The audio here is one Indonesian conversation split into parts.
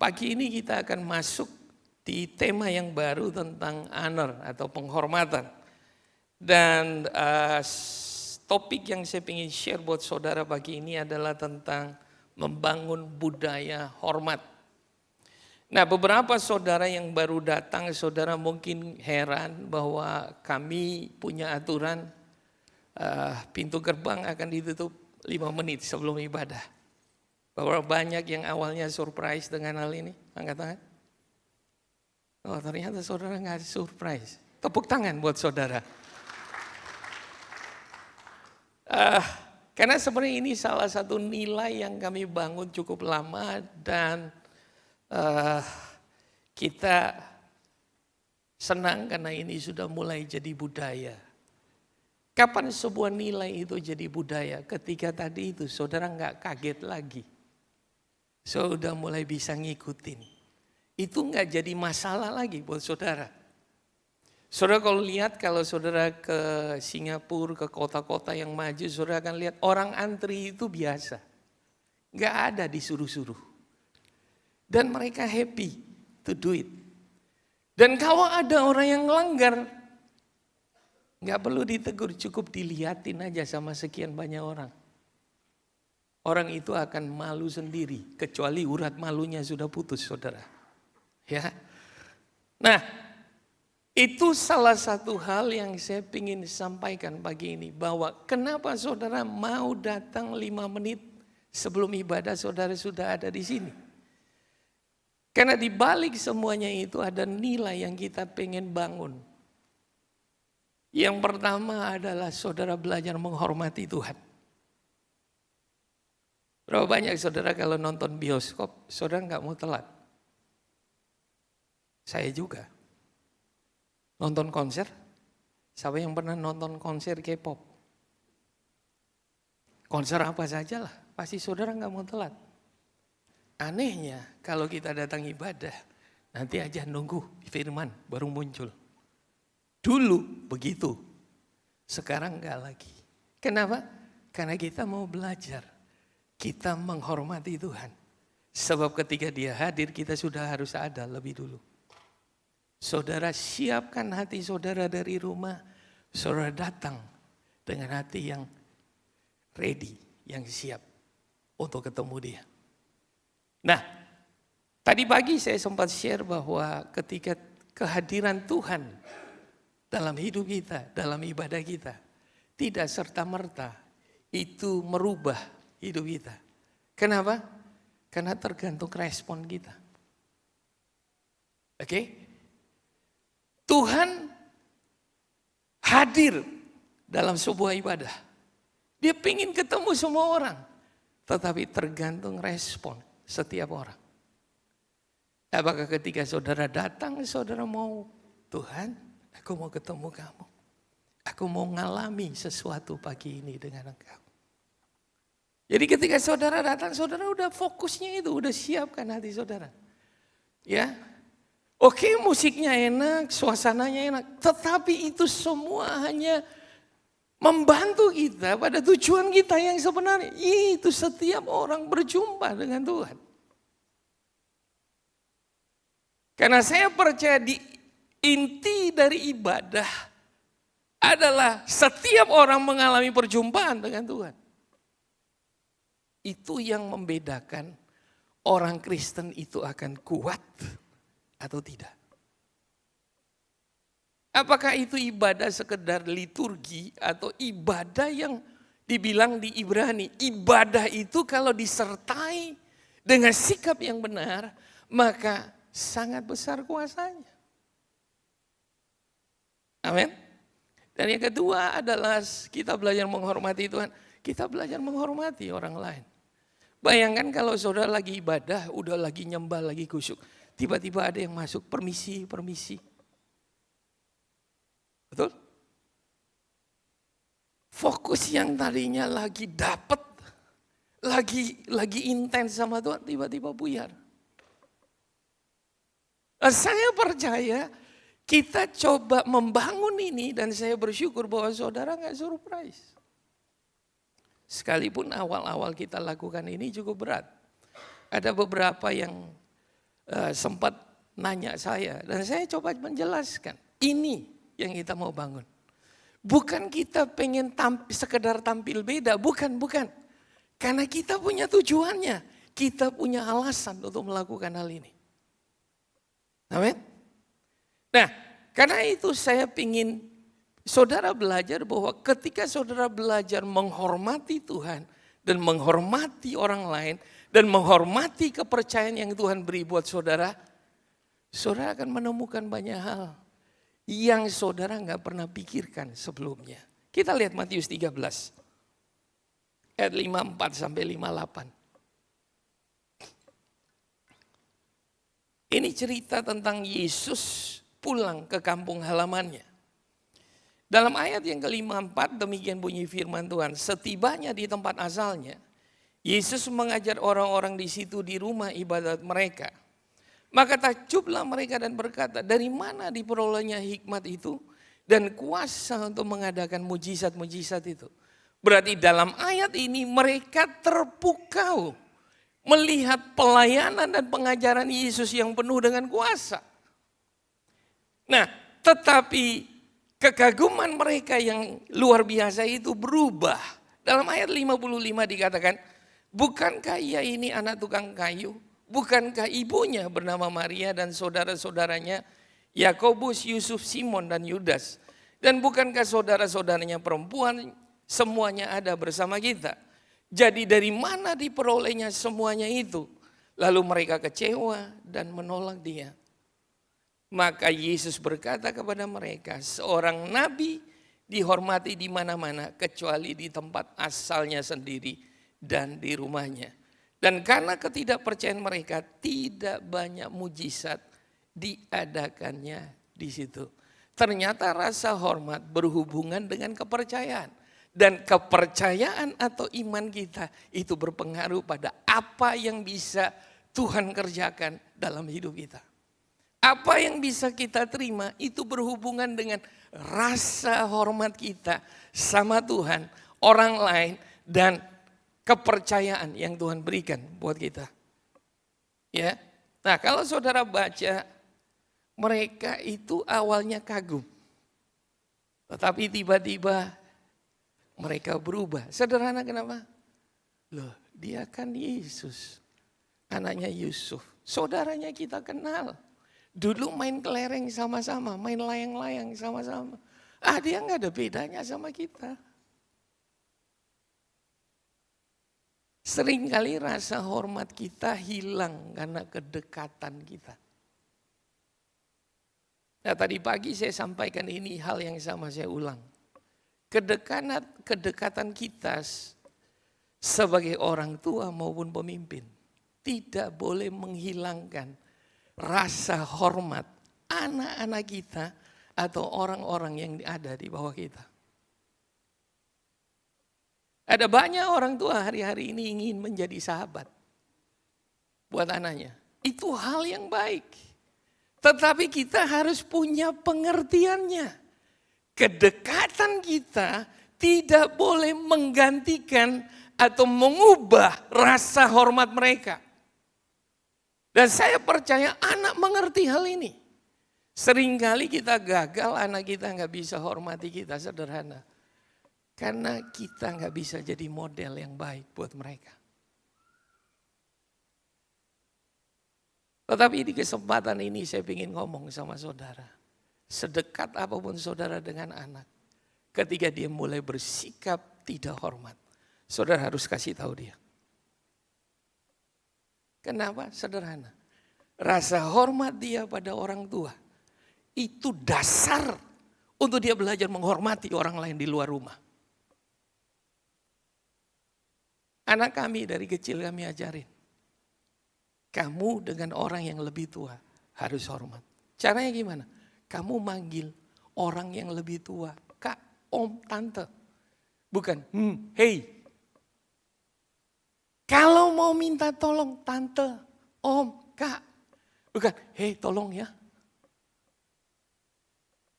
pagi ini kita akan masuk di tema yang baru tentang honor atau penghormatan. Dan topik yang saya ingin share buat saudara pagi ini adalah tentang membangun budaya hormat. Nah, beberapa saudara yang baru datang, saudara mungkin heran bahwa kami punya aturan pintu gerbang akan ditutup 5 menit sebelum ibadah. Bahwa banyak yang awalnya surprise dengan hal ini, angkat tangan. Oh, ternyata saudara nggak surprise. Tepuk tangan buat saudara. Karena sebenarnya ini salah satu nilai yang kami bangun cukup lama dan kita senang karena ini sudah mulai jadi budaya. Kapan sebuah nilai itu jadi budaya? Ketika tadi itu saudara nggak kaget lagi. Sudah mulai bisa ngikutin. Itu nggak jadi masalah lagi buat saudara. Saudara kalau lihat kalau saudara ke Singapura, ke kota-kota yang maju, saudara akan lihat orang antri itu biasa. Nggak ada disuruh-suruh. Dan mereka happy to do it. Dan kalau ada orang yang melanggar, nggak perlu ditegur, cukup dilihatin aja sama sekian banyak orang. Orang itu akan malu sendiri, kecuali urat malunya sudah putus, saudara. Ya, nah itu salah satu hal yang saya ingin sampaikan pagi ini. Bahwa kenapa saudara mau datang 5 menit sebelum ibadah saudara sudah ada di sini. Karena di balik semuanya itu ada nilai yang kita pengen bangun. Yang pertama adalah saudara belajar menghormati Tuhan. Berapa banyak saudara kalau nonton bioskop, saudara nggak mau telat? Saya juga. Nonton konser, siapa yang pernah nonton konser K-pop? Konser apa saja lah, pasti saudara nggak mau telat. Anehnya kalau kita datang ibadah, nanti aja nunggu firman baru muncul. Dulu begitu, sekarang nggak lagi. Kenapa? Karena kita mau belajar. Kita menghormati Tuhan. Sebab ketika dia hadir kita sudah harus ada lebih dulu. Saudara siapkan hati saudara dari rumah. Saudara datang dengan hati yang ready, yang siap untuk ketemu dia. Nah, tadi pagi saya sempat share bahwa ketika kehadiran Tuhan dalam hidup kita, dalam ibadah kita, tidak serta-merta itu merubah hidup kita. Kenapa? Karena tergantung respon kita. Oke? Tuhan hadir dalam sebuah ibadah. Dia ingin ketemu semua orang. Tetapi tergantung respon setiap orang. Apakah ketika saudara datang, saudara mau, Tuhan, aku mau ketemu kamu. Aku mau ngalami sesuatu pagi ini dengan engkau. Jadi ketika saudara datang, saudara udah fokusnya itu, udah siapkan hati saudara. Ya, oke, musiknya enak, suasananya enak, tetapi itu semua hanya membantu kita pada tujuan kita yang sebenarnya. Itu setiap orang berjumpa dengan Tuhan. Karena saya percaya di inti dari ibadah adalah setiap orang mengalami perjumpaan dengan Tuhan. Itu yang membedakan orang Kristen itu akan kuat atau tidak. Apakah itu ibadah sekedar liturgi atau ibadah yang dibilang di Ibrani. Ibadah itu kalau disertai dengan sikap yang benar, maka sangat besar kuasanya. Amin. Dan yang kedua adalah kita belajar menghormati Tuhan. Kita belajar menghormati orang lain. Bayangkan kalau saudara lagi ibadah, udah lagi nyembah, lagi khusyuk. Tiba-tiba ada yang masuk, permisi, permisi. Betul? Fokus yang tadinya lagi dapat, lagi intens sama Tuhan, tiba-tiba buyar. Saya percaya kita coba membangun ini dan saya bersyukur bahwa saudara gak surprise. Sekalipun awal-awal kita lakukan ini cukup berat. Ada beberapa yang sempat nanya saya dan saya coba menjelaskan. Ini yang kita mau bangun. Bukan kita pengen sekedar tampil beda, bukan. Karena kita punya tujuannya, kita punya alasan untuk melakukan hal ini. Amin. Nah, karena itu saya ingin saudara belajar bahwa ketika saudara belajar menghormati Tuhan dan menghormati orang lain dan menghormati kepercayaan yang Tuhan beri buat saudara, saudara akan menemukan banyak hal yang saudara nggak pernah pikirkan sebelumnya. Kita lihat Matius 13 ayat 54 sampai 58. Ini cerita tentang Yesus pulang ke kampung halamannya. Dalam ayat yang ke-54 demikian bunyi firman Tuhan. Setibanya di tempat asalnya, Yesus mengajar orang-orang di situ di rumah ibadat mereka. Maka takjublah mereka dan berkata, dari mana diperolehnya hikmat itu dan kuasa untuk mengadakan mujizat-mujizat itu. Berarti dalam ayat ini mereka terpukau melihat pelayanan dan pengajaran Yesus yang penuh dengan kuasa. Nah, tetapi kekaguman mereka yang luar biasa itu berubah. Dalam ayat 55 dikatakan, bukankah ia ini anak tukang kayu? Bukankah ibunya bernama Maria dan saudara-saudaranya Yakobus, Yusuf, Simon dan Yudas? Dan bukankah saudara-saudaranya perempuan semuanya ada bersama kita? Jadi dari mana diperolehnya semuanya itu? Lalu mereka kecewa dan menolak dia. Maka Yesus berkata kepada mereka, seorang nabi dihormati di mana-mana kecuali di tempat asalnya sendiri dan di rumahnya. Dan karena ketidakpercayaan mereka tidak banyak mujizat diadakannya di situ. Ternyata rasa hormat berhubungan dengan kepercayaan. Dan kepercayaan atau iman kita itu berpengaruh pada apa yang bisa Tuhan kerjakan dalam hidup kita. Apa yang bisa kita terima itu berhubungan dengan rasa hormat kita sama Tuhan, orang lain, dan kepercayaan yang Tuhan berikan buat kita. Ya. Nah, kalau saudara baca, mereka itu awalnya kagum. Tetapi tiba-tiba mereka berubah. Sederhana kenapa? Loh, dia kan Yesus. Anaknya Yusuf. Saudaranya kita kenal. Dulu main kelereng sama-sama, main layang-layang sama-sama. Dia nggak ada bedanya sama kita. Seringkali rasa hormat kita hilang karena kedekatan kita. Nah, tadi pagi saya sampaikan ini hal yang sama, saya ulang. Kedekatan kita sebagai orang tua maupun pemimpin tidak boleh menghilangkan rasa hormat anak-anak kita atau orang-orang yang ada di bawah kita. Ada banyak orang tua hari-hari ini ingin menjadi sahabat buat anaknya. Itu hal yang baik. Tetapi kita harus punya pengertiannya. Kedekatan kita tidak boleh menggantikan atau mengubah rasa hormat mereka. Dan saya percaya anak mengerti hal ini. Seringkali kita gagal, anak kita nggak bisa hormati kita, sederhana. Karena kita nggak bisa jadi model yang baik buat mereka. Tetapi di kesempatan ini saya ingin ngomong sama saudara. Sedekat apapun saudara dengan anak, ketika dia mulai bersikap tidak hormat, saudara harus kasih tahu dia. Kenapa? Sederhana. Rasa hormat dia pada orang tua, itu dasar untuk dia belajar menghormati orang lain di luar rumah. Anak kami dari kecil kami ajarin. Kamu dengan orang yang lebih tua harus hormat. Caranya gimana? Kamu manggil orang yang lebih tua, kak, om, tante. Bukan, hey. Kalau mau minta tolong, tante, om, kak. Bukan, hey tolong ya.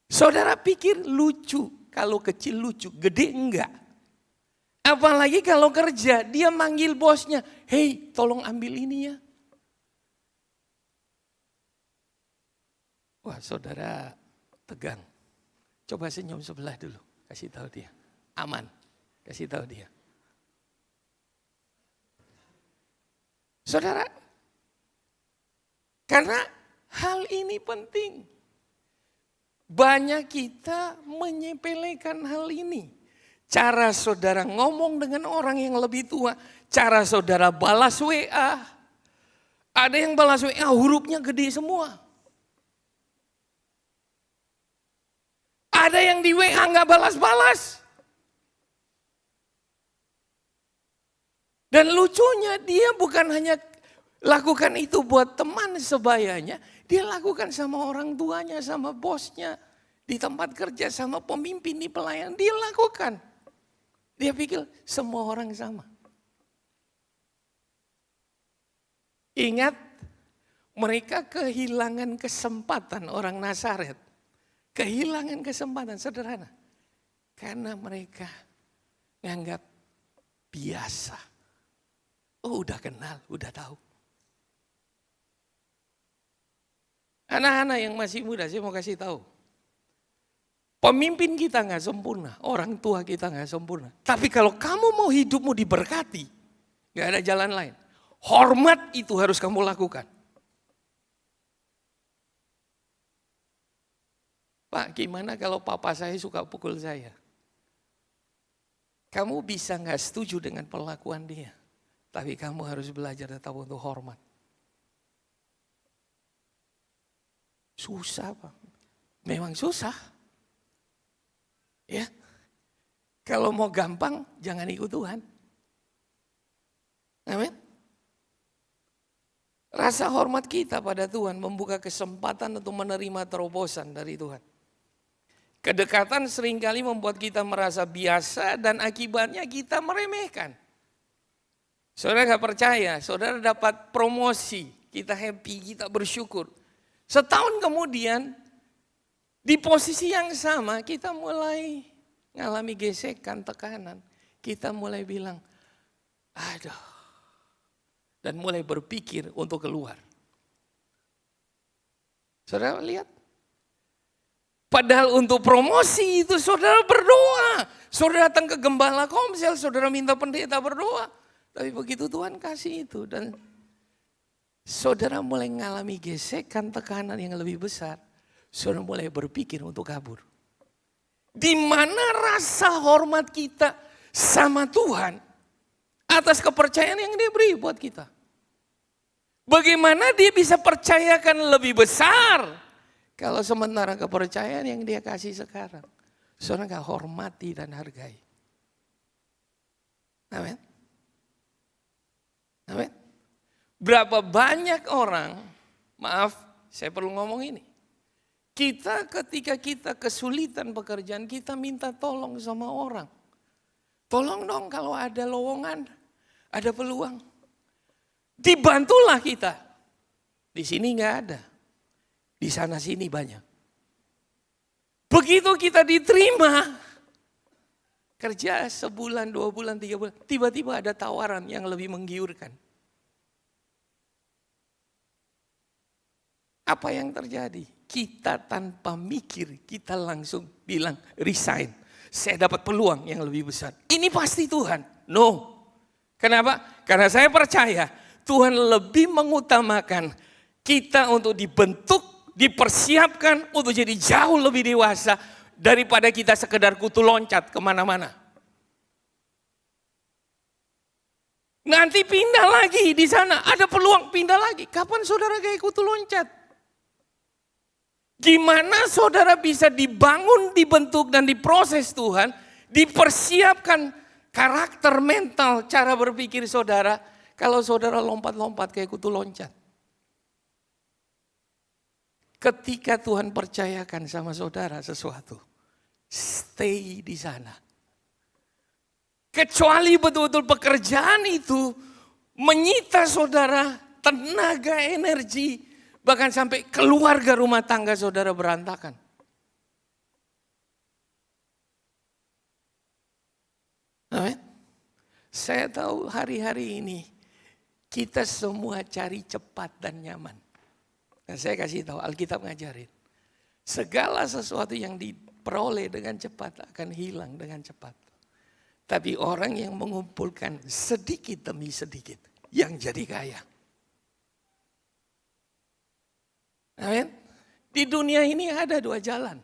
Saudara pikir lucu, kalau kecil lucu, gede enggak. Apalagi kalau kerja, dia manggil bosnya, hey tolong ambil ini ya. Wah, saudara tegang. Coba senyum sebelah dulu, kasih tahu dia. Aman, kasih tahu dia. Saudara, karena hal ini penting. Banyak kita menyepelekan hal ini. Cara saudara ngomong dengan orang yang lebih tua, cara saudara balas WA. Ada yang balas WA hurufnya gede semua. Ada yang di WA nggak balas-balas. Dan lucunya dia bukan hanya lakukan itu buat teman sebayanya, dia lakukan sama orang tuanya, sama bosnya, di tempat kerja, sama pemimpin di pelayan, dia lakukan. Dia pikir semua orang sama. Ingat, mereka kehilangan kesempatan orang Nazaret. Kehilangan kesempatan, sederhana. Karena mereka nganggap biasa. Oh, udah kenal, udah tahu. Anak-anak yang masih muda, saya mau kasih tahu. Pemimpin kita nggak sempurna, orang tua kita nggak sempurna. Tapi kalau kamu mau hidupmu diberkati, nggak ada jalan lain. Hormat itu harus kamu lakukan. Pak, gimana kalau papa saya suka pukul saya? Kamu bisa nggak setuju dengan perlakuan dia. Tapi kamu harus belajar tetap untuk hormat. Susah, Pak. Memang susah. Ya. Kalau mau gampang, jangan ikut Tuhan. Amin. Rasa hormat kita pada Tuhan membuka kesempatan untuk menerima terobosan dari Tuhan. Kedekatan seringkali membuat kita merasa biasa dan akibatnya kita meremehkan. Saudara gak percaya, saudara dapat promosi, kita happy, kita bersyukur. Setahun kemudian, di posisi yang sama kita mulai ngalami gesekan, tekanan. Kita mulai bilang, aduh. Dan mulai berpikir untuk keluar. Saudara lihat. Padahal untuk promosi itu saudara berdoa. Saudara datang ke gembala komsel, saudara minta pendeta berdoa. Tapi begitu Tuhan kasih itu dan saudara mulai mengalami gesekan, tekanan yang lebih besar. Saudara mulai berpikir untuk kabur. Di mana rasa hormat kita sama Tuhan atas kepercayaan yang dia beri buat kita. Bagaimana dia bisa percayakan lebih besar kalau sementara kepercayaan yang dia kasih sekarang. Saudara gak hormati dan hargai. Amin. Amin. Berapa banyak orang, maaf saya perlu ngomong ini. Kita ketika kita kesulitan pekerjaan, kita minta tolong sama orang. Tolong dong kalau ada lowongan, ada peluang. Dibantulah kita. Di sini nggak ada. Di sana sini banyak. Begitu kita diterima, kerja sebulan, 2 bulan, 3 bulan, tiba-tiba ada tawaran yang lebih menggiurkan. Apa yang terjadi? Kita tanpa mikir, kita langsung bilang resign. Saya dapat peluang yang lebih besar. Ini pasti Tuhan. No. Kenapa? Karena saya percaya Tuhan lebih mengutamakan kita untuk dibentuk, dipersiapkan untuk jadi jauh lebih dewasa daripada kita sekedar kutu loncat kemana-mana. Nanti pindah lagi di sana, ada peluang pindah lagi. Kapan saudara kayak kutu loncat? Gimana saudara bisa dibangun, dibentuk dan diproses Tuhan, dipersiapkan karakter mental, cara berpikir saudara, kalau saudara lompat-lompat kayak kutu loncat. Ketika Tuhan percayakan sama saudara sesuatu, stay di sana. Kecuali betul-betul pekerjaan itu menyita saudara tenaga, energi, bahkan sampai keluarga rumah tangga saudara berantakan. Amin. Saya tahu hari-hari ini kita semua cari cepat dan nyaman. Nah, saya kasih tahu, Alkitab ngajarin. Segala sesuatu yang diperoleh dengan cepat akan hilang dengan cepat. Tapi orang yang mengumpulkan sedikit demi sedikit yang jadi kaya. Amin. Di dunia ini ada dua jalan.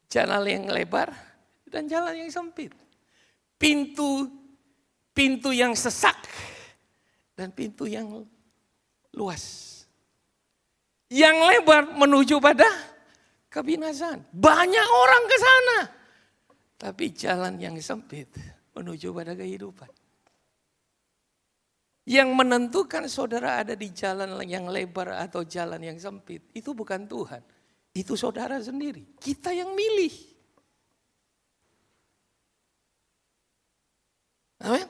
Jalan yang lebar dan jalan yang sempit. Pintu yang sesak dan pintu yang luas. Yang lebar menuju pada kebinasaan. Banyak orang ke sana. Tapi jalan yang sempit menuju pada kehidupan. Yang menentukan saudara ada di jalan yang lebar atau jalan yang sempit, itu bukan Tuhan. Itu saudara sendiri. Kita yang milih. Amin.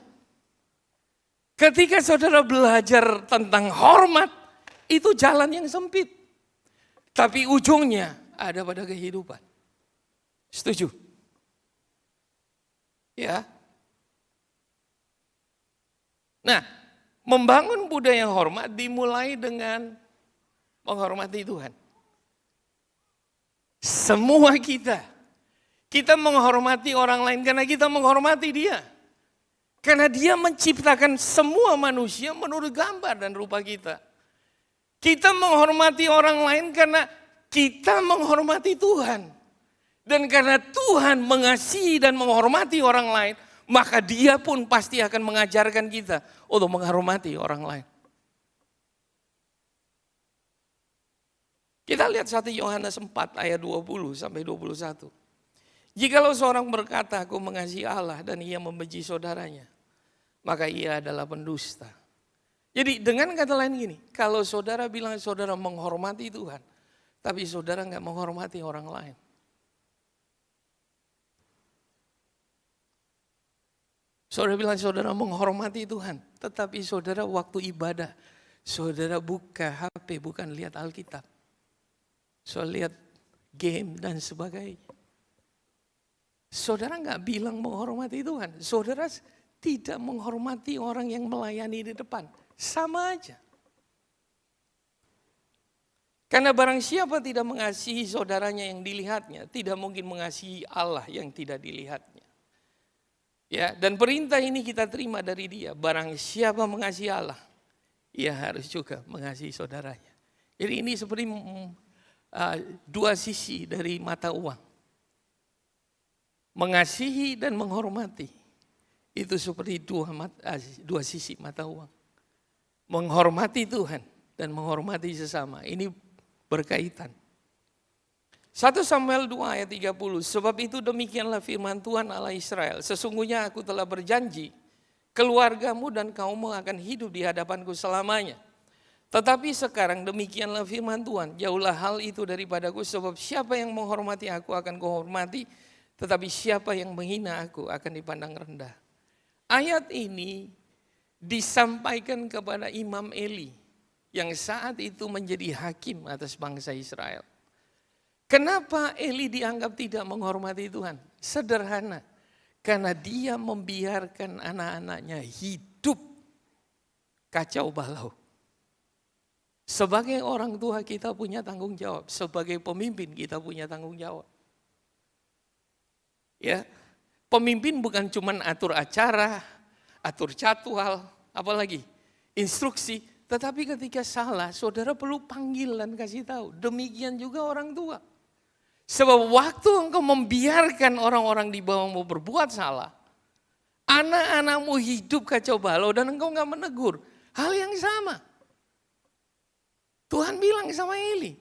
Ketika saudara belajar tentang hormat, itu jalan yang sempit. Tapi ujungnya ada pada kehidupan. Setuju? Ya. Nah, membangun budaya hormat dimulai dengan menghormati Tuhan. Semua kita menghormati orang lain karena kita menghormati Dia. Karena Dia menciptakan semua manusia menurut gambar dan rupa kita. Kita menghormati orang lain karena kita menghormati Tuhan. Dan karena Tuhan mengasihi dan menghormati orang lain, maka Dia pun pasti akan mengajarkan kita untuk menghormati orang lain. Kita lihat 1 Yohanes 4 ayat 20 sampai 21. Jikalau seorang berkata, aku mengasihi Allah dan ia membenci saudaranya, maka ia adalah pendusta. Jadi dengan kata lain gini, kalau saudara bilang saudara menghormati Tuhan, tapi saudara nggak menghormati orang lain. Saudara bilang saudara menghormati Tuhan, tetapi saudara waktu ibadah, saudara buka HP bukan lihat Alkitab. Saudara lihat game dan sebagainya. Saudara nggak bilang menghormati Tuhan, saudara tidak menghormati orang yang melayani di depan. Sama aja. Karena barang siapa tidak mengasihi saudaranya yang dilihatnya, tidak mungkin mengasihi Allah yang tidak dilihatnya. Ya, dan perintah ini kita terima dari Dia. Barang siapa mengasihi Allah, ia harus juga mengasihi saudaranya. Jadi ini seperti dua sisi dari mata uang. Mengasihi dan menghormati. Itu seperti dua sisi mata uang. Menghormati Tuhan dan menghormati sesama. Ini berkaitan. 1 Samuel 2 ayat 30. Sebab itu demikianlah firman Tuhan Allah Israel. Sesungguhnya aku telah berjanji, keluargamu dan kaummu akan hidup di hadapanku selamanya. Tetapi sekarang demikianlah firman Tuhan. Jauhlah hal itu daripadaku, sebab siapa yang menghormati aku akan kuhormati. Tetapi siapa yang menghina aku akan dipandang rendah. Ayat ini disampaikan kepada Imam Eli yang saat itu menjadi hakim atas bangsa Israel. Kenapa Eli dianggap tidak menghormati Tuhan? Sederhana, karena dia membiarkan anak-anaknya hidup kacau balau. Sebagai orang tua kita punya tanggung jawab, sebagai pemimpin kita punya tanggung jawab. Ya, pemimpin bukan cuma atur acara, atur jadwal, apalagi instruksi. Tetapi ketika salah, saudara perlu panggil dan kasih tahu. Demikian juga orang tua. Sebab waktu engkau membiarkan orang-orang di bawahmu berbuat salah, anak-anakmu hidup kacau balau dan engkau gak menegur. Hal yang sama. Tuhan bilang sama Eli,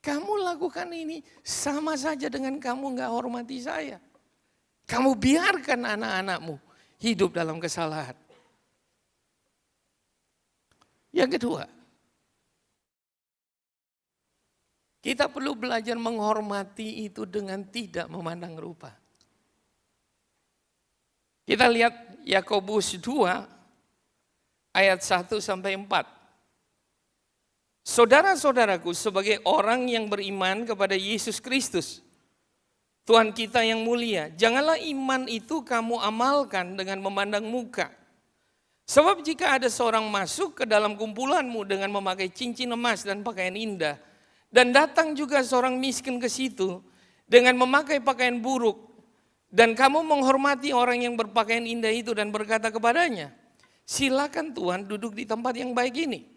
kamu lakukan ini sama saja dengan kamu gak hormati saya. Kamu biarkan anak-anakmu hidup dalam kesalahan. Yang kedua, kita perlu belajar menghormati itu dengan tidak memandang rupa. Kita lihat Yakobus 2 ayat 1 sampai 4. Saudara-saudaraku, sebagai orang yang beriman kepada Yesus Kristus, Tuhan kita yang mulia, janganlah iman itu kamu amalkan dengan memandang muka. Sebab jika ada seorang masuk ke dalam kumpulanmu dengan memakai cincin emas dan pakaian indah, Dan datang juga seorang miskin ke situ dengan memakai pakaian buruk. Dan kamu menghormati orang yang berpakaian indah itu dan berkata kepadanya, silakan Tuhan duduk di tempat yang baik ini.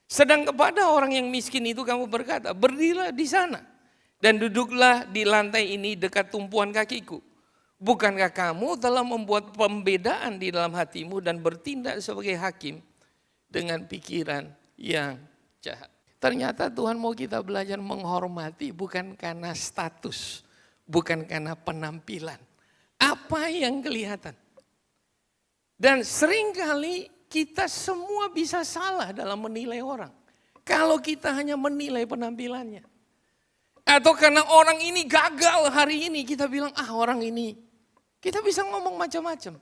Sedang kepada orang yang miskin itu kamu berkata, berdirilah di sana dan duduklah di lantai ini dekat tumpuan kakiku. Bukankah kamu telah membuat pembedaan di dalam hatimu dan bertindak sebagai hakim dengan pikiran yang jahat. Ternyata Tuhan mau kita belajar menghormati bukan karena status, bukan karena penampilan. Apa yang kelihatan. Dan seringkali kita semua bisa salah dalam menilai orang. Kalau kita hanya menilai penampilannya. Atau karena orang ini gagal hari ini, kita bilang, orang ini. Kita bisa ngomong macam-macam.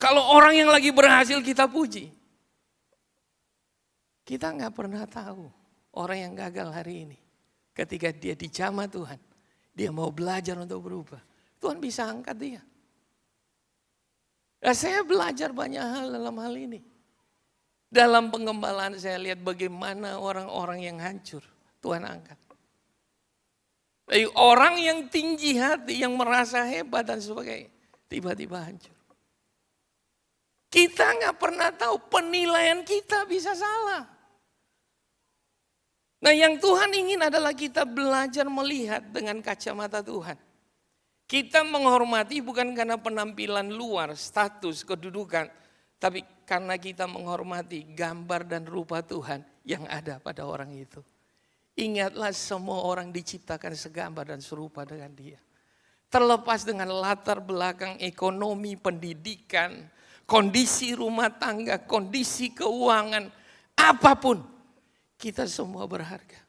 Kalau orang yang lagi berhasil kita puji. Kita nggak pernah tahu orang yang gagal hari ini. Ketika dia dijamah Tuhan, dia mau belajar untuk berubah. Tuhan bisa angkat dia. Nah, saya belajar banyak hal dalam hal ini. Dalam pengembalaan saya lihat bagaimana orang-orang yang hancur Tuhan angkat. Dari orang yang tinggi hati, yang merasa hebat dan sebagainya, tiba-tiba hancur. Kita nggak pernah tahu, penilaian kita bisa salah. Nah, yang Tuhan ingin adalah kita belajar melihat dengan kacamata Tuhan. Kita menghormati bukan karena penampilan luar, status, kedudukan, tapi karena kita menghormati gambar dan rupa Tuhan yang ada pada orang itu. Ingatlah, semua orang diciptakan segambar dan serupa dengan Dia. Terlepas dengan latar belakang ekonomi, pendidikan, kondisi rumah tangga, kondisi keuangan, apapun. Kita semua berharga.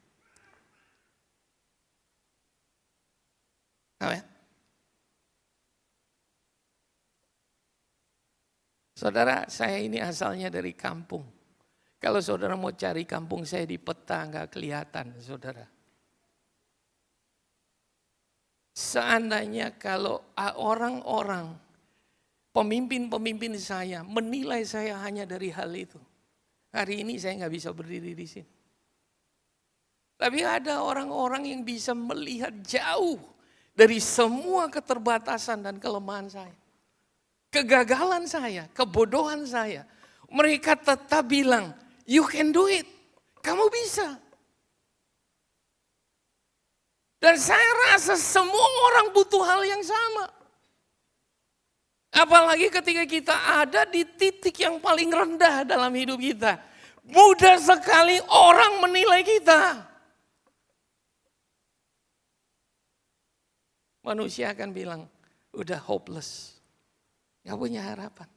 Amin. Saudara, saya ini asalnya dari kampung. Kalau saudara mau cari kampung saya di peta, nggak kelihatan, saudara. Seandainya kalau orang-orang, pemimpin-pemimpin saya menilai saya hanya dari hal itu, hari ini saya nggak bisa berdiri di sini. Tapi ada orang-orang yang bisa melihat jauh dari semua keterbatasan dan kelemahan saya. Kegagalan saya, kebodohan saya. Mereka tetap bilang, you can do it. Kamu bisa. Dan saya rasa semua orang butuh hal yang sama. Apalagi ketika kita ada di titik yang paling rendah dalam hidup kita. Mudah sekali orang menilai kita. Manusia akan bilang, udah hopeless. Gak punya harapan.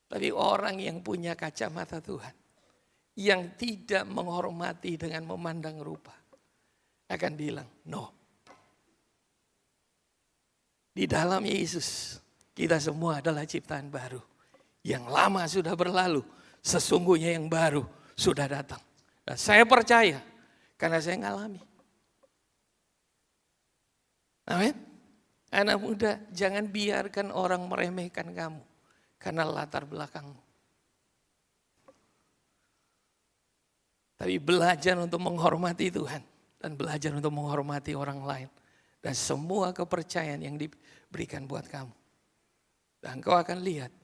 Tapi orang yang punya kacamata Tuhan, yang tidak menghormati dengan memandang rupa, akan bilang, no. Di dalam Yesus, kita semua adalah ciptaan baru. Yang lama sudah berlalu, sesungguhnya yang baru sudah datang. Dan saya percaya, karena saya ngalami. Amin. Anak muda, jangan biarkan orang meremehkan kamu karena latar belakangmu. Tapi belajar untuk menghormati Tuhan dan belajar untuk menghormati orang lain. Dan semua kepercayaan yang diberikan buat kamu. Dan kau akan lihat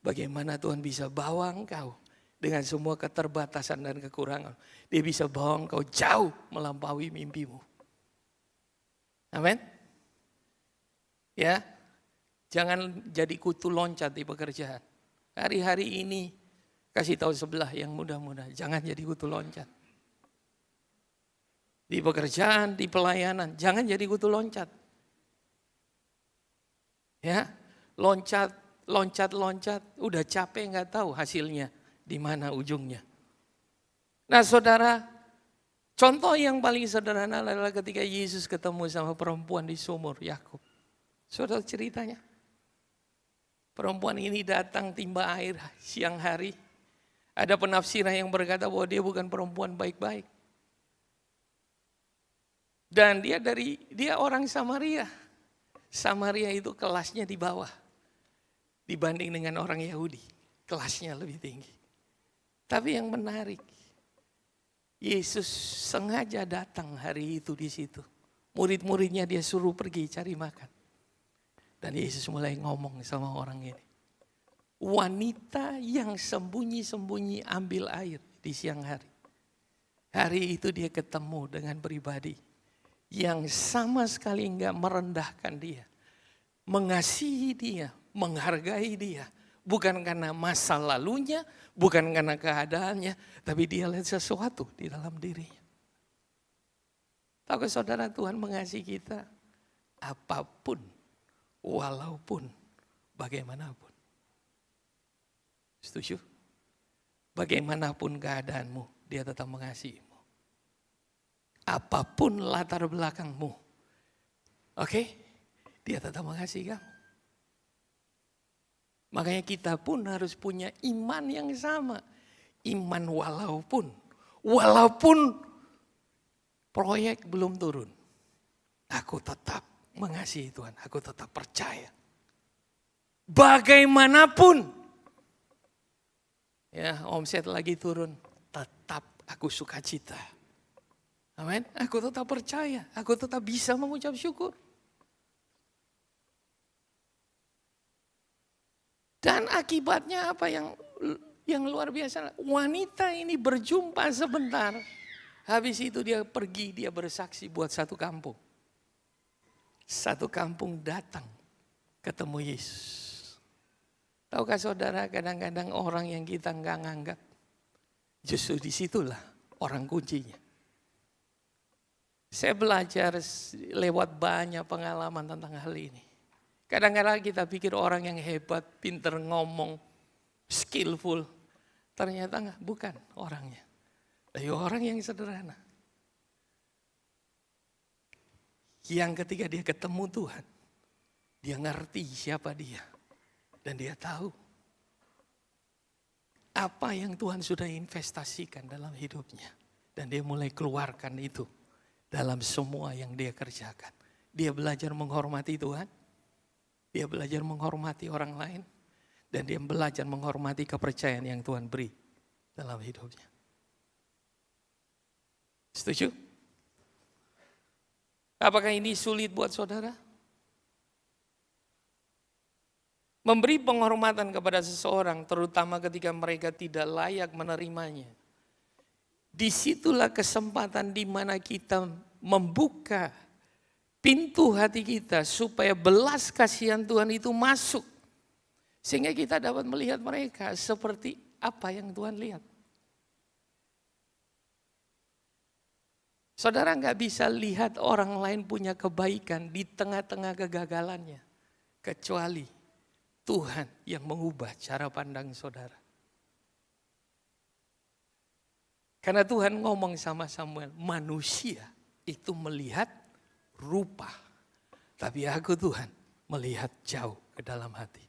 bagaimana Tuhan bisa bawa engkau dengan semua keterbatasan dan kekurangan. Dia bisa bawa engkau jauh melampaui mimpimu. Amin. Ya, jangan jadi kutu loncat di pekerjaan. Hari-hari ini kasih tahu sebelah yang muda-muda, jangan jadi kutu loncat. Di pekerjaan, di pelayanan, jangan jadi kutu loncat. Ya, loncat, udah capek nggak tahu hasilnya di mana ujungnya. Nah, saudara, contoh yang paling sederhana adalah ketika Yesus ketemu sama perempuan di sumur Yakub. Saudara ceritanya, perempuan ini datang timba air siang hari. Ada penafsiran yang berkata bahwa dia bukan perempuan baik-baik. Dan dia orang Samaria. Samaria itu kelasnya di bawah dibanding dengan orang Yahudi. Kelasnya lebih tinggi. Tapi yang menarik, Yesus sengaja datang hari itu di situ. Murid-muridnya dia suruh pergi cari makan. Dan Yesus mulai ngomong sama orang ini. Wanita yang sembunyi-sembunyi ambil air di siang hari. Hari itu dia ketemu dengan pribadi yang sama sekali enggak merendahkan dia. Mengasihi dia, menghargai dia. Bukan karena masa lalunya, bukan karena keadaannya, tapi dia lihat sesuatu di dalam dirinya. Tahu saudara, Tuhan mengasihi kita apapun, walaupun, bagaimanapun. Setuju? Bagaimanapun keadaanmu, dia tetap mengasihimu. Apapun latar belakangmu, oke? Dia tetap mengasihi kamu. Makanya kita pun harus punya iman yang sama. Iman walaupun proyek belum turun. Aku tetap mengasihi Tuhan, aku tetap percaya. Bagaimanapun. Ya, omset lagi turun, tetap aku sukacita. Amin. Aku tetap percaya, aku tetap bisa mengucap syukur. Dan akibatnya apa yang luar biasa? Wanita ini berjumpa sebentar. Habis itu dia pergi, dia bersaksi buat satu kampung. Satu kampung datang ketemu Yesus. Tahukah saudara, kadang-kadang orang yang kita nggak nganggap, justru disitulah orang kuncinya. Saya belajar lewat banyak pengalaman tentang hal ini. Kadang-kadang kita pikir orang yang hebat, pinter ngomong, skillful. Ternyata enggak, bukan orangnya. Tapi orang yang sederhana. Yang ketika dia ketemu Tuhan, dia ngerti siapa dia. Dan dia tahu apa yang Tuhan sudah investasikan dalam hidupnya. Dan dia mulai keluarkan itu dalam semua yang dia kerjakan. Dia belajar menghormati Tuhan. Dia belajar menghormati orang lain. Dan dia belajar menghormati kepercayaan yang Tuhan beri dalam hidupnya. Setuju? Apakah ini sulit buat saudara? Memberi penghormatan kepada seseorang, terutama ketika mereka tidak layak menerimanya. Disitulah kesempatan di mana kita membuka pintu hati kita supaya belas kasihan Tuhan itu masuk. Sehingga kita dapat melihat mereka seperti apa yang Tuhan lihat. Saudara nggak bisa lihat orang lain punya kebaikan di tengah-tengah kegagalannya. Kecuali Tuhan yang mengubah cara pandang saudara. Karena Tuhan ngomong sama Samuel, manusia itu melihat rupa. Tapi aku Tuhan melihat jauh ke dalam hati.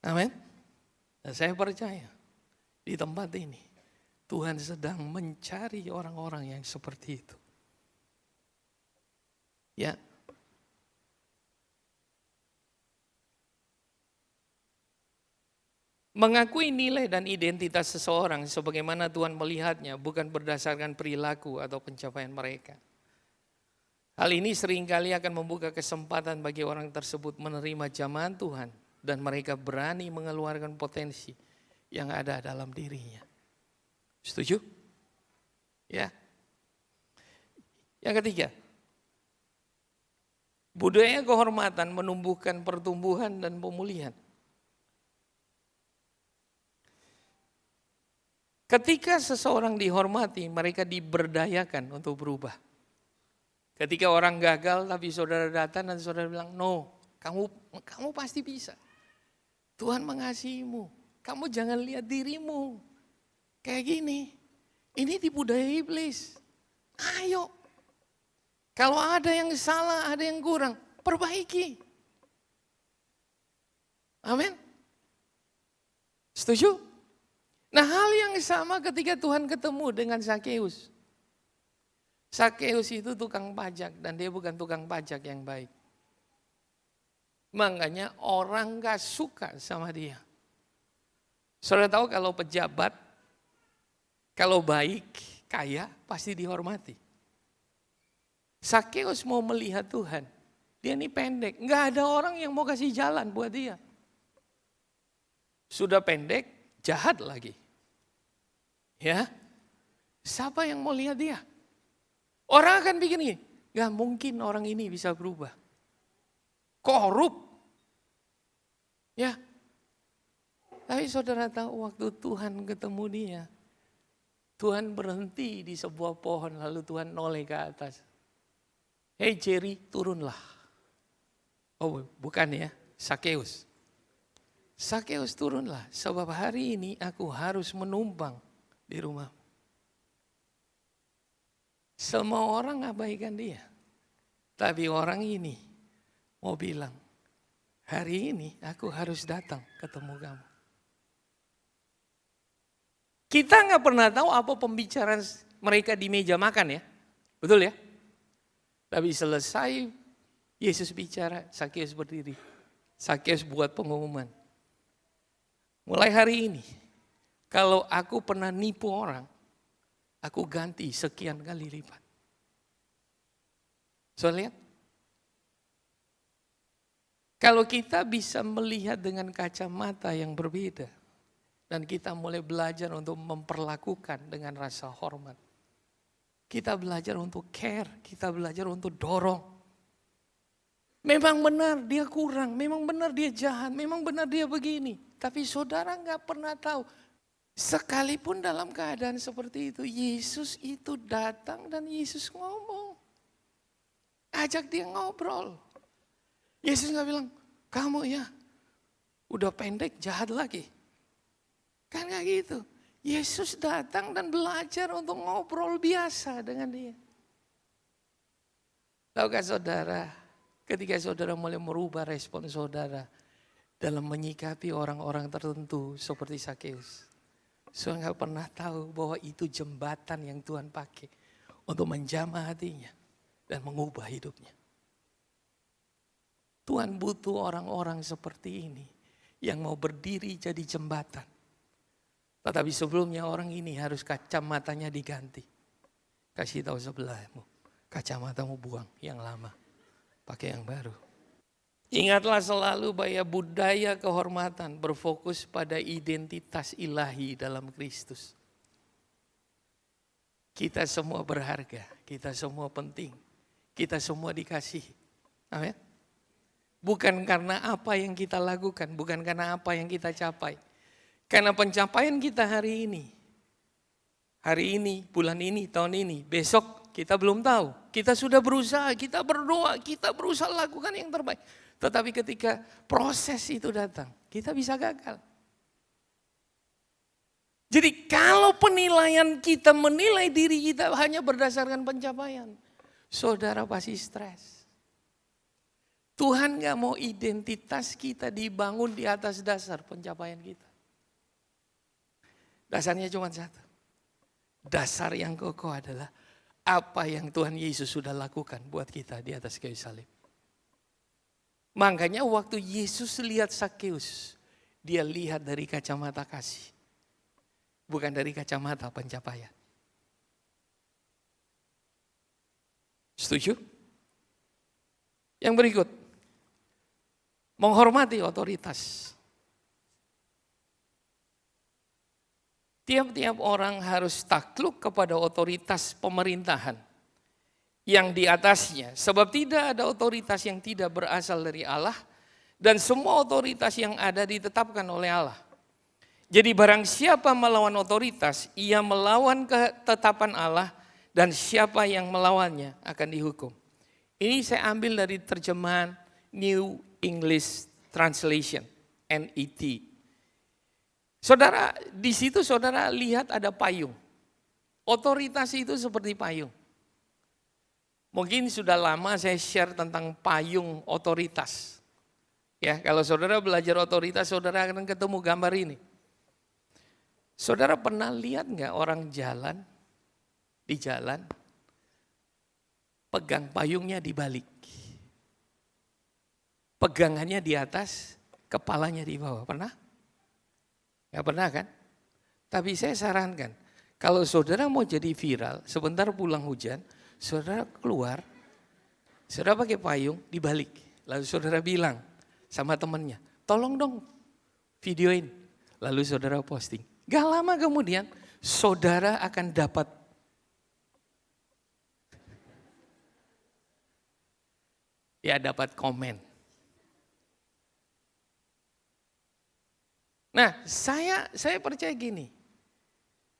Amin. Dan saya percaya di tempat ini Tuhan sedang mencari orang-orang yang seperti itu. Ya. Mengakui nilai dan identitas seseorang sebagaimana Tuhan melihatnya bukan berdasarkan perilaku atau pencapaian mereka. Hal ini seringkali akan membuka kesempatan bagi orang tersebut menerima jamahan Tuhan dan mereka berani mengeluarkan potensi yang ada dalam dirinya. Setuju? Ya. Yang ketiga, budaya kehormatan menumbuhkan pertumbuhan dan pemulihan. Ketika seseorang dihormati, mereka diberdayakan untuk berubah. Ketika orang gagal tapi saudara datang dan saudara bilang, no, kamu pasti bisa. Tuhan mengasihimu, kamu jangan lihat dirimu kayak gini. Ini di budaya iblis. Ayo, kalau ada yang salah, ada yang kurang, perbaiki. Amin. Setuju? Nah, hal yang sama ketika Tuhan ketemu dengan Zakeus. Zakeus itu tukang pajak dan dia bukan tukang pajak yang baik. Makanya orang gak suka sama dia. Saudara tahu kalau pejabat Kalau baik, kaya, pasti dihormati. Sakeus mau melihat Tuhan. Dia ini pendek, nggak ada orang yang mau kasih jalan buat dia. Sudah pendek, jahat lagi. Ya, siapa yang mau lihat dia? Orang akan bikin gini, nggak mungkin orang ini bisa berubah. Korup. Ya, tapi saudara tahu waktu Tuhan ketemu dia, Tuhan berhenti di sebuah pohon lalu Tuhan noleh ke atas. Hei Jerry, turunlah. Oh bukan ya, Sakeus. Sakeus turunlah, sebab hari ini aku harus menumpang di rumah. Semua orang abaikan dia. Tapi orang ini mau bilang, hari ini aku harus datang ketemu kamu. Kita nggak pernah tahu apa pembicaraan mereka di meja makan ya. Betul ya? Tapi selesai Yesus bicara, Sakeus berdiri. Sakeus buat pengumuman. Mulai hari ini, kalau aku pernah nipu orang, aku ganti sekian kali lipat. So lihat. Kalau kita bisa melihat dengan kacamata yang berbeda, dan kita mulai belajar untuk memperlakukan dengan rasa hormat. Kita belajar untuk care, kita belajar untuk dorong. Memang benar dia kurang, memang benar dia jahat, memang benar dia begini. Tapi saudara nggak pernah tahu, sekalipun dalam keadaan seperti itu, Yesus itu datang dan Yesus ngomong. Ajak dia ngobrol. Yesus nggak bilang, kamu ya udah pendek jahat lagi. Kan nggak gitu. Yesus datang dan belajar untuk ngobrol biasa dengan dia. Tahukah saudara, ketika saudara mulai merubah respon saudara dalam menyikapi orang-orang tertentu seperti Sakeus, saudara nggak pernah tahu bahwa itu jembatan yang Tuhan pakai untuk menjamah hatinya dan mengubah hidupnya. Tuhan butuh orang-orang seperti ini yang mau berdiri jadi jembatan. Tetapi sebelumnya orang ini harus kacamatanya diganti. Kasih tahu sebelahmu, kacamatamu buang yang lama, pakai yang baru. Ingatlah selalu bahwa budaya kehormatan berfokus pada identitas ilahi dalam Kristus. Kita semua berharga, kita semua penting, kita semua dikasihi. Amin. Bukan karena apa yang kita lakukan, bukan karena apa yang kita capai. Karena pencapaian kita hari ini, bulan ini, tahun ini, besok kita belum tahu. Kita sudah berusaha, kita berdoa, kita berusaha lakukan yang terbaik. Tetapi ketika proses itu datang, kita bisa gagal. Jadi kalau penilaian kita menilai diri kita hanya berdasarkan pencapaian, saudara pasti stres. Tuhan gak mau identitas kita dibangun di atas dasar pencapaian kita. Dasarnya cuma satu. Dasar yang kokoh adalah apa yang Tuhan Yesus sudah lakukan buat kita di atas kayu salib. Makanya waktu Yesus lihat Sakeus, dia lihat dari kacamata kasih. Bukan dari kacamata pencapaian. Setuju? Yang berikut. Menghormati otoritas. Tiap-tiap orang harus takluk kepada otoritas pemerintahan yang di atasnya. Sebab tidak ada otoritas yang tidak berasal dari Allah dan semua otoritas yang ada ditetapkan oleh Allah. Jadi barang siapa melawan otoritas, ia melawan ketetapan Allah dan siapa yang melawannya akan dihukum. Ini saya ambil dari terjemahan New English Translation, NET. Saudara, di situ saudara lihat ada payung. Otoritas itu seperti payung. Mungkin sudah lama saya share tentang payung otoritas. Ya, kalau saudara belajar otoritas, saudara akan ketemu gambar ini. Saudara pernah lihat nggak orang jalan di jalan, pegang payungnya dibalik, pegangannya di atas, kepalanya di bawah, pernah? Gak pernah kan? Tapi saya sarankan, Kalau saudara mau jadi viral, sebentar pulang hujan, saudara keluar, saudara pakai payung, dibalik. Lalu saudara bilang sama temannya, tolong dong videoin. Lalu saudara posting. Gak lama kemudian, saudara akan dapat komen. Nah, saya percaya gini.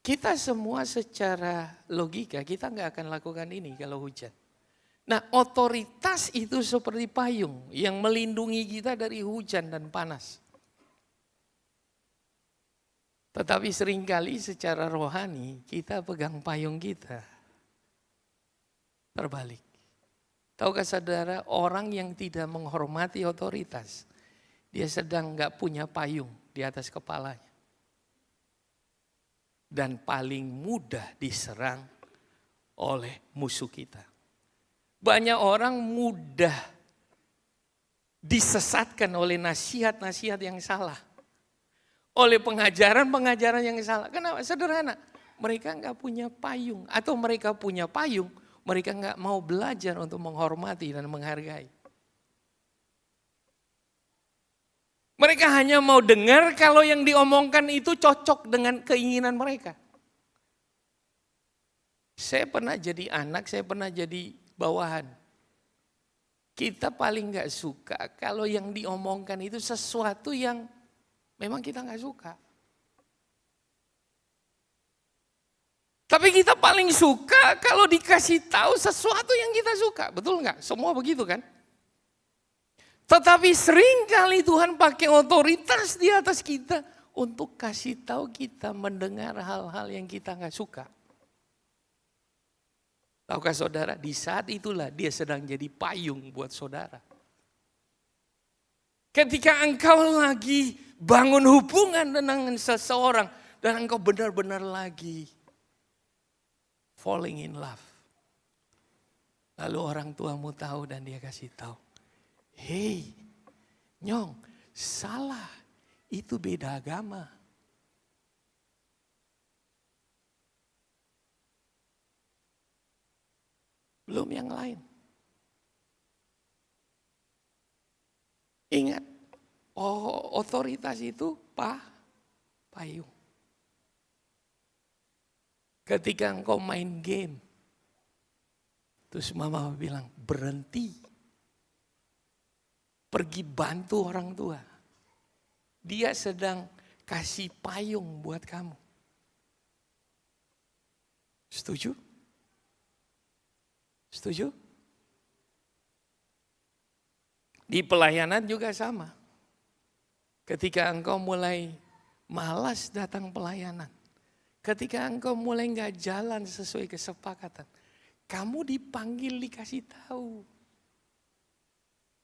Kita semua secara logika, kita nggak akan lakukan ini kalau hujan. Nah, otoritas itu seperti payung yang melindungi kita dari hujan dan panas. Tetapi seringkali secara rohani kita pegang payung kita terbalik. Tahukah saudara, orang yang tidak menghormati otoritas, dia sedang nggak punya payung di atas kepalanya. Dan paling mudah diserang oleh musuh kita. Banyak orang mudah disesatkan oleh nasihat-nasihat yang salah. Oleh pengajaran-pengajaran yang salah. Kenapa? Sederhana. Mereka nggak punya payung. Atau mereka punya payung, mereka nggak mau belajar untuk menghormati dan menghargai. Mereka hanya mau dengar kalau yang diomongkan itu cocok dengan keinginan mereka. Saya pernah jadi anak, saya pernah jadi bawahan. Kita paling gak suka kalau yang diomongkan itu sesuatu yang memang kita gak suka. Tapi kita paling suka kalau dikasih tahu sesuatu yang kita suka. Betul gak? Semua begitu kan? Tetapi seringkali Tuhan pakai otoritas di atas kita untuk kasih tahu kita mendengar hal-hal yang kita nggak suka. Tahukah saudara, di saat itulah dia sedang jadi payung buat saudara. Ketika engkau lagi bangun hubungan dengan seseorang dan engkau benar-benar lagi falling in love. Lalu orang tuamu tahu dan dia kasih tahu. Hei, Nyong, salah, itu beda agama. Belum yang lain. Ingat, otoritas itu payung. Ketika engkau main game, terus mama bilang berhenti. Pergi bantu orang tua. Dia sedang kasih payung buat kamu. Setuju? Setuju? Di pelayanan juga sama. Ketika engkau mulai malas datang pelayanan. Ketika engkau mulai gak jalan sesuai kesepakatan. Kamu dipanggil dikasih tahu.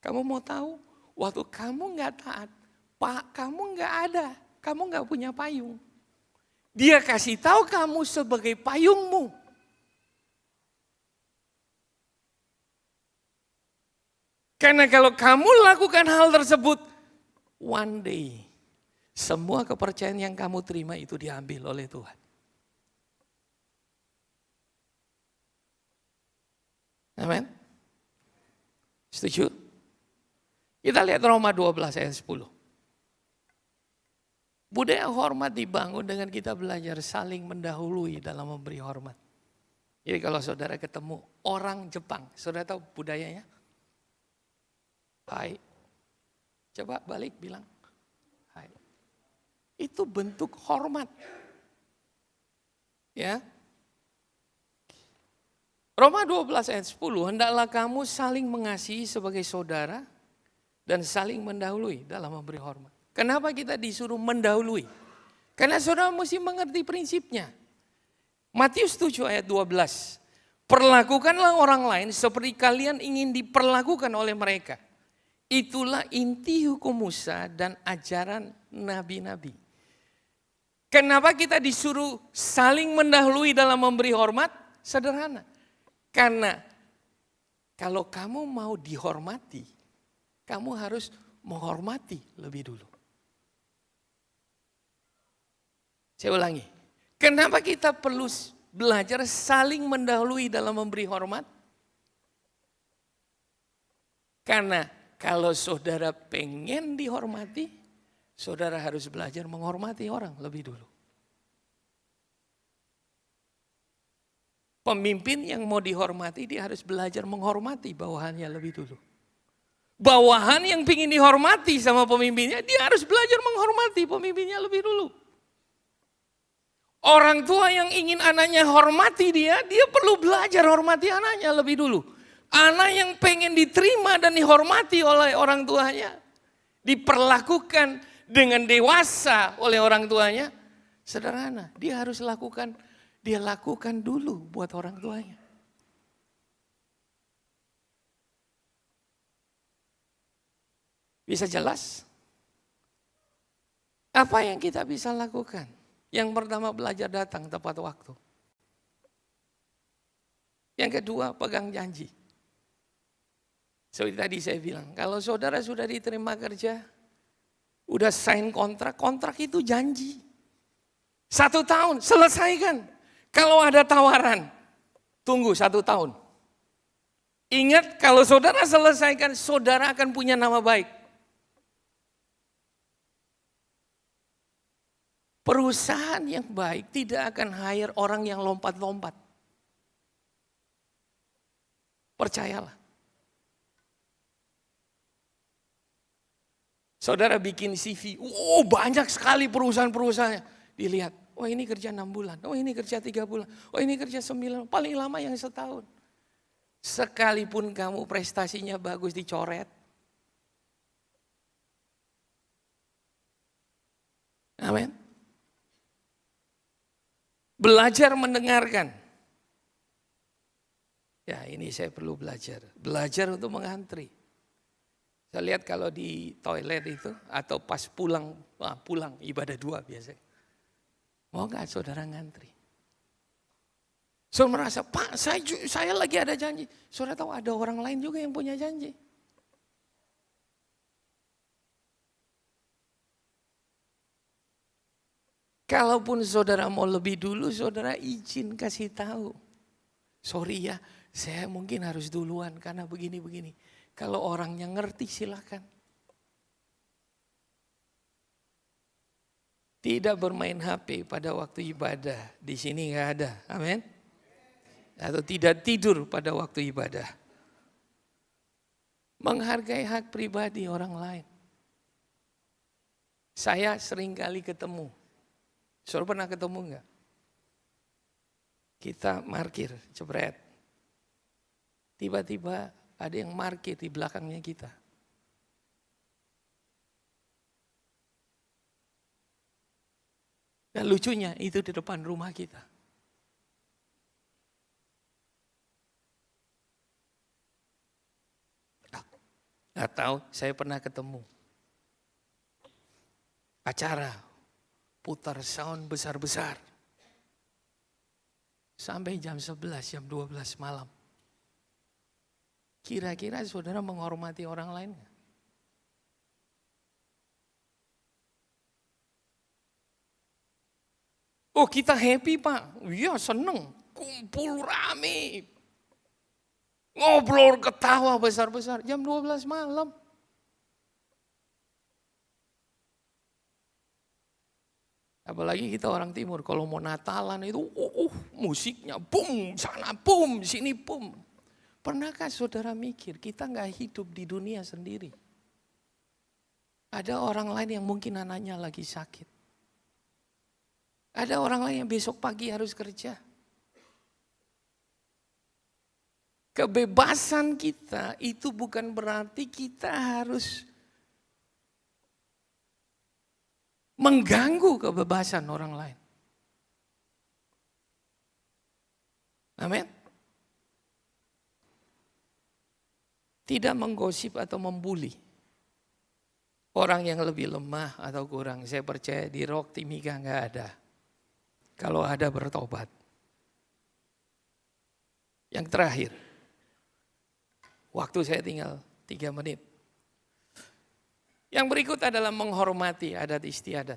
Kamu mau tahu? Waktu kamu gak taat, kamu gak ada, kamu gak punya payung. Dia kasih tahu kamu sebagai payungmu. Karena kalau kamu lakukan hal tersebut, one day semua kepercayaan yang kamu terima itu diambil oleh Tuhan. Amin. Setuju? Kita lihat Roma 12 ayat 10. Budaya hormat dibangun dengan kita belajar saling mendahului dalam memberi hormat. Jadi kalau saudara ketemu orang Jepang, saudara tahu budayanya? Hai. Coba balik bilang. Hai. Itu bentuk hormat. Ya. Roma 12 ayat 10, hendaklah kamu saling mengasihi sebagai saudara dan saling mendahului dalam memberi hormat. Kenapa kita disuruh mendahului? Karena saudara mesti mengerti prinsipnya. Matius 7 ayat 12. Perlakukanlah orang lain seperti kalian ingin diperlakukan oleh mereka. Itulah inti hukum Musa dan ajaran nabi-nabi. Kenapa kita disuruh saling mendahului dalam memberi hormat? Sederhana. Karena kalau kamu mau dihormati, kamu harus menghormati lebih dulu. Saya ulangi, Kenapa kita perlu belajar saling mendahului dalam memberi hormat? Karena kalau saudara pengen dihormati, saudara harus belajar menghormati orang lebih dulu. Pemimpin yang mau dihormati, dia harus belajar menghormati bawahannya lebih dulu. Bawahan yang ingin dihormati sama pemimpinnya, dia harus belajar menghormati pemimpinnya lebih dulu. Orang tua yang ingin anaknya hormati dia perlu belajar hormati anaknya lebih dulu. Anak yang pengen diterima dan dihormati oleh orang tuanya, diperlakukan dengan dewasa oleh orang tuanya, sederhana. Dia harus lakukan dulu buat orang tuanya. Bisa jelas? Apa yang kita bisa lakukan? Yang pertama, belajar datang tepat waktu. Yang kedua, pegang janji. Seperti tadi saya bilang, kalau saudara sudah diterima kerja, udah sign kontrak itu janji. 1 tahun, selesaikan. Kalau ada tawaran, tunggu 1 tahun. Ingat, kalau saudara selesaikan, saudara akan punya nama baik. Perusahaan yang baik tidak akan hire orang yang lompat-lompat. Percayalah. Saudara bikin CV, banyak sekali perusahaan-perusahaannya. Dilihat, ini kerja 6 bulan, ini kerja 3 bulan, ini kerja 9, paling lama yang 1 tahun. Sekalipun kamu prestasinya bagus dicoret. Amin. Belajar mendengarkan. Ya, ini saya perlu belajar. Belajar untuk mengantri. Saya lihat kalau di toilet itu atau pas pulang ibadah 2 biasanya. Mau nggak saudara ngantri? Saudara merasa, Pak saya lagi ada janji. Saudara tahu ada orang lain juga yang punya janji. Kalaupun saudara mau lebih dulu, saudara izin kasih tahu. Sorry ya, saya mungkin harus duluan karena begini-begini. Kalau orangnya ngerti silakan. Tidak bermain HP pada waktu ibadah, di sini nggak ada, amin. Atau tidak tidur pada waktu ibadah. Menghargai hak pribadi orang lain. Saya sering kali ketemu. Saudara pernah ketemu enggak? Kita parkir, jebret. Tiba-tiba ada yang parkir di belakangnya kita. Dan lucunya itu di depan rumah kita. Nggak tahu, saya pernah ketemu. Acara putar sound besar-besar. Sampai jam 11, jam 12 malam. Kira-kira saudara menghormati orang lain nggak? Kita happy Pak. Iya seneng. Kumpul rame. Ngobrol ketawa besar-besar. Jam 12 malam. Apalagi kita orang timur, kalau mau Natalan itu musiknya boom, sana boom, sini boom. Pernahkah saudara mikir kita nggak hidup di dunia sendiri? Ada orang lain yang mungkin anaknya lagi sakit. Ada orang lain yang besok pagi harus kerja. Kebebasan kita itu bukan berarti kita harus mengganggu kebebasan orang lain. Amin. Tidak menggosip atau membuli orang yang lebih lemah atau kurang. Saya percaya di Rock Timika nggak ada. Kalau ada bertobat. Yang terakhir, waktu saya tinggal 3 menit. Yang berikut adalah menghormati adat istiadat.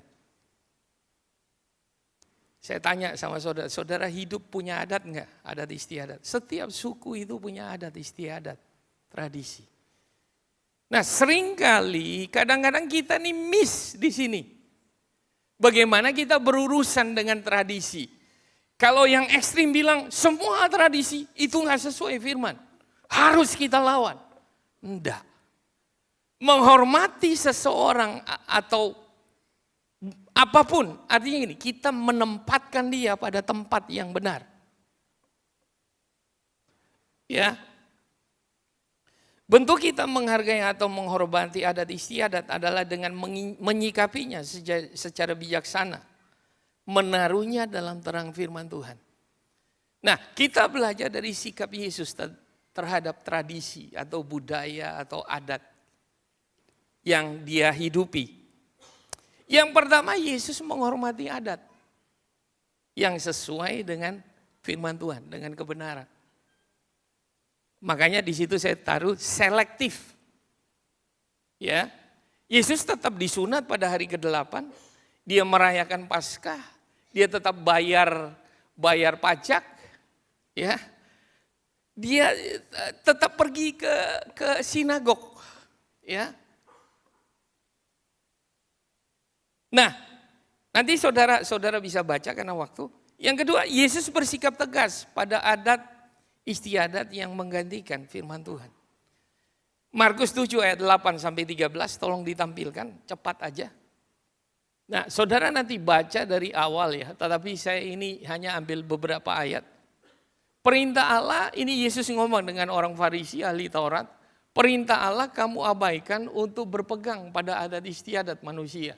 Saya tanya sama saudara, saudara hidup punya adat enggak? Adat istiadat. Setiap suku itu punya adat istiadat, tradisi. Nah seringkali kadang-kadang kita nih miss di sini. Bagaimana kita berurusan dengan tradisi. Kalau yang ekstrim bilang semua tradisi itu enggak sesuai firman. Harus kita lawan. Enggak. Menghormati seseorang atau apapun, artinya gini, kita menempatkan dia pada tempat yang benar. Ya. Bentuk kita menghargai atau menghormati adat istiadat adalah dengan menyikapinya secara bijaksana. Menaruhnya dalam terang firman Tuhan. Nah, kita belajar dari sikap Yesus terhadap tradisi atau budaya atau adat yang dia hidupi. Yang pertama, Yesus menghormati adat yang sesuai dengan firman Tuhan, dengan kebenaran. Makanya di situ saya taruh selektif. Ya. Yesus tetap disunat pada hari ke-8, dia merayakan Paskah, dia tetap bayar pajak, ya. Dia tetap pergi ke sinagog, ya. Nah, nanti saudara bisa baca karena waktu. Yang kedua, Yesus bersikap tegas pada adat istiadat yang menggantikan firman Tuhan. Markus 7 ayat 8 sampai 13, tolong ditampilkan, cepat aja. Nah, saudara nanti baca dari awal ya, tetapi saya ini hanya ambil beberapa ayat. Perintah Allah, ini Yesus ngomong dengan orang Farisi, ahli Taurat. Perintah Allah kamu abaikan untuk berpegang pada adat istiadat manusia.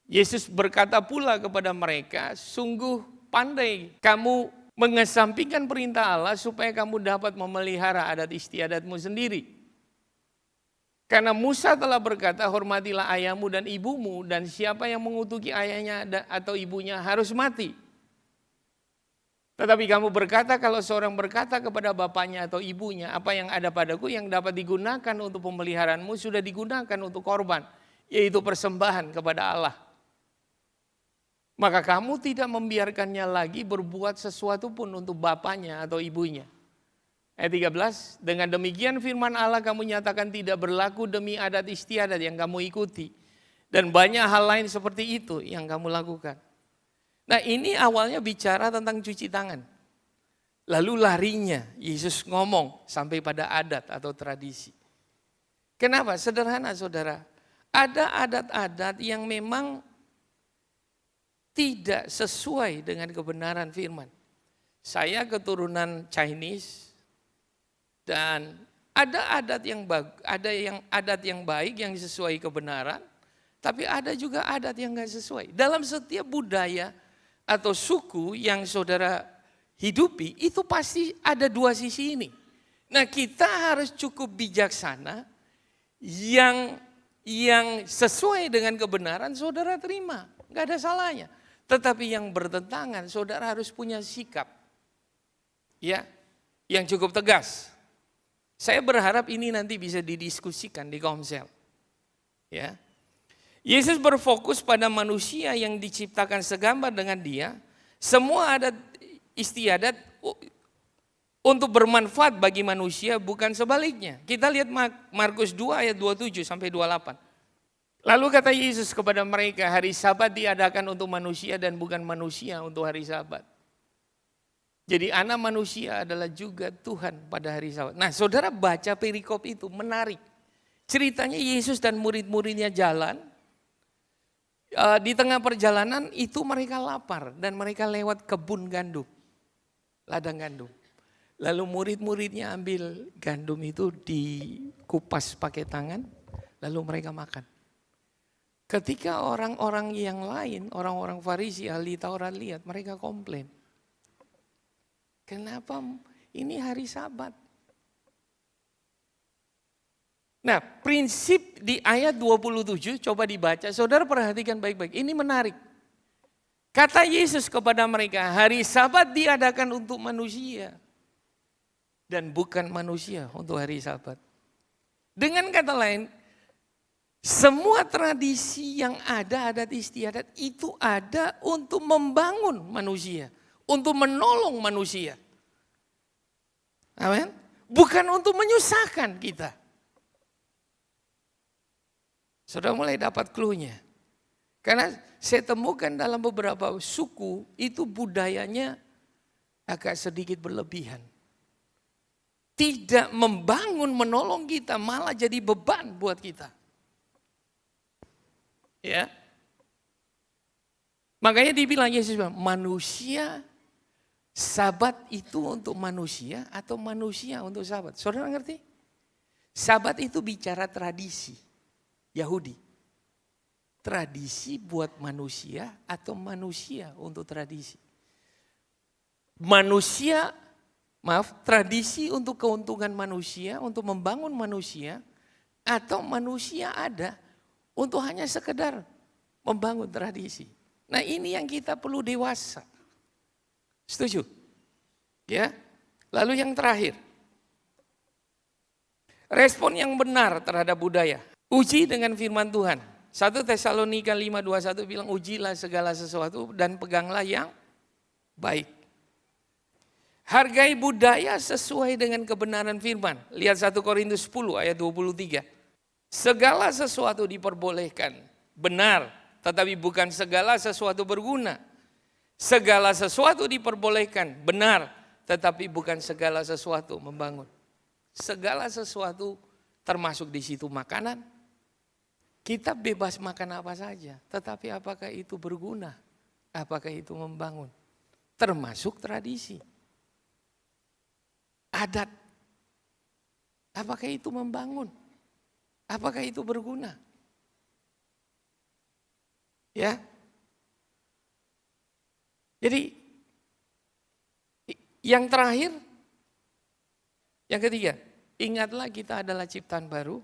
Yesus berkata pula kepada mereka, sungguh pandai kamu mengesampingkan perintah Allah supaya kamu dapat memelihara adat istiadatmu sendiri. Karena Musa telah berkata, hormatilah ayahmu dan ibumu, dan siapa yang mengutuki ayahnya atau ibunya harus mati. Tetapi kamu berkata, kalau seorang berkata kepada bapaknya atau ibunya, apa yang ada padaku yang dapat digunakan untuk pemeliharaanmu sudah digunakan untuk korban, yaitu persembahan kepada Allah. Maka kamu tidak membiarkannya lagi berbuat sesuatu pun untuk bapaknya atau ibunya. Ayat 13, dengan demikian firman Allah kamu nyatakan tidak berlaku demi adat istiadat yang kamu ikuti. Dan banyak hal lain seperti itu yang kamu lakukan. Nah ini awalnya bicara tentang cuci tangan. Lalu larinya Yesus ngomong sampai pada adat atau tradisi. Kenapa? Sederhana saudara. Ada adat-adat yang memang tidak sesuai dengan kebenaran firman. Saya keturunan Chinese dan ada adat yang baik yang sesuai kebenaran, tapi ada juga adat yang enggak sesuai. Dalam setiap budaya atau suku yang saudara hidupi itu pasti ada dua sisi ini. Nah, kita harus cukup bijaksana yang sesuai dengan kebenaran saudara terima, enggak ada salahnya. Tetapi yang bertentangan, saudara harus punya sikap, ya, yang cukup tegas. Saya berharap ini nanti bisa didiskusikan di Komsel, ya. Yesus berfokus pada manusia yang diciptakan segambar dengan Dia. Semua adat istiadat untuk bermanfaat bagi manusia, bukan sebaliknya. Kita lihat Markus 2 ayat 27 sampai 28. Lalu kata Yesus kepada mereka, hari Sabat diadakan untuk manusia dan bukan manusia untuk hari Sabat. Jadi anak manusia adalah juga Tuhan pada hari Sabat. Nah saudara baca perikop itu menarik. Ceritanya Yesus dan murid-muridnya jalan. Di tengah perjalanan itu mereka lapar dan mereka lewat kebun gandum. Ladang gandum. Lalu murid-muridnya ambil gandum itu dikupas pakai tangan. Lalu mereka makan. Ketika orang-orang yang lain, orang-orang Farisi, ahli Taurat lihat, mereka komplain. Kenapa ini hari Sabat? Nah, prinsip di ayat 27, coba dibaca, saudara perhatikan baik-baik, ini menarik. Kata Yesus kepada mereka, hari Sabat diadakan untuk manusia. Dan bukan manusia untuk hari Sabat. Dengan kata lain, Semua tradisi yang ada, adat istiadat itu ada untuk membangun manusia, untuk menolong manusia. Amin. Bukan untuk menyusahkan kita. Sudah mulai dapat clue-nya. Karena saya temukan dalam beberapa suku itu budayanya agak sedikit berlebihan. Tidak membangun, menolong kita, malah jadi beban buat kita. Ya. Makanya dibilang Yesus, manusia, Sabat itu untuk manusia atau manusia untuk Sabat. Saudara ngerti? Sabat itu bicara tradisi Yahudi. Tradisi buat manusia atau manusia untuk tradisi. Tradisi untuk keuntungan manusia, untuk membangun manusia, atau manusia ada untuk hanya sekedar membangun tradisi. Nah ini yang kita perlu dewasa. Setuju? Ya. Lalu yang terakhir. Respon yang benar terhadap budaya. Uji dengan firman Tuhan. 1 Tesalonika 5:21 bilang ujilah segala sesuatu dan peganglah yang baik. Hargai budaya sesuai dengan kebenaran firman. Lihat 1 Korintus 10 ayat 23. Segala sesuatu diperbolehkan, benar, tetapi bukan segala sesuatu berguna. Segala sesuatu diperbolehkan, benar, tetapi bukan segala sesuatu membangun. Segala sesuatu termasuk di situ makanan. Kita bebas makan apa saja, tetapi apakah itu berguna? Apakah itu membangun? Termasuk tradisi. Adat. Apakah itu membangun? Apakah itu berguna? Ya. Jadi yang terakhir, yang ketiga, ingatlah kita adalah ciptaan baru.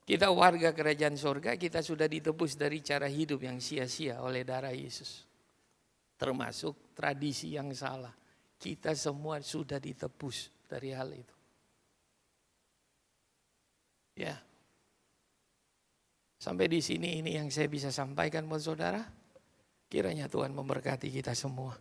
Kita warga kerajaan surga, kita sudah ditebus dari cara hidup yang sia-sia oleh darah Yesus. Termasuk tradisi yang salah. Kita semua sudah ditebus dari hal itu. Ya. Sampai di sini ini yang saya bisa sampaikan buat saudara. Kiranya Tuhan memberkati kita semua.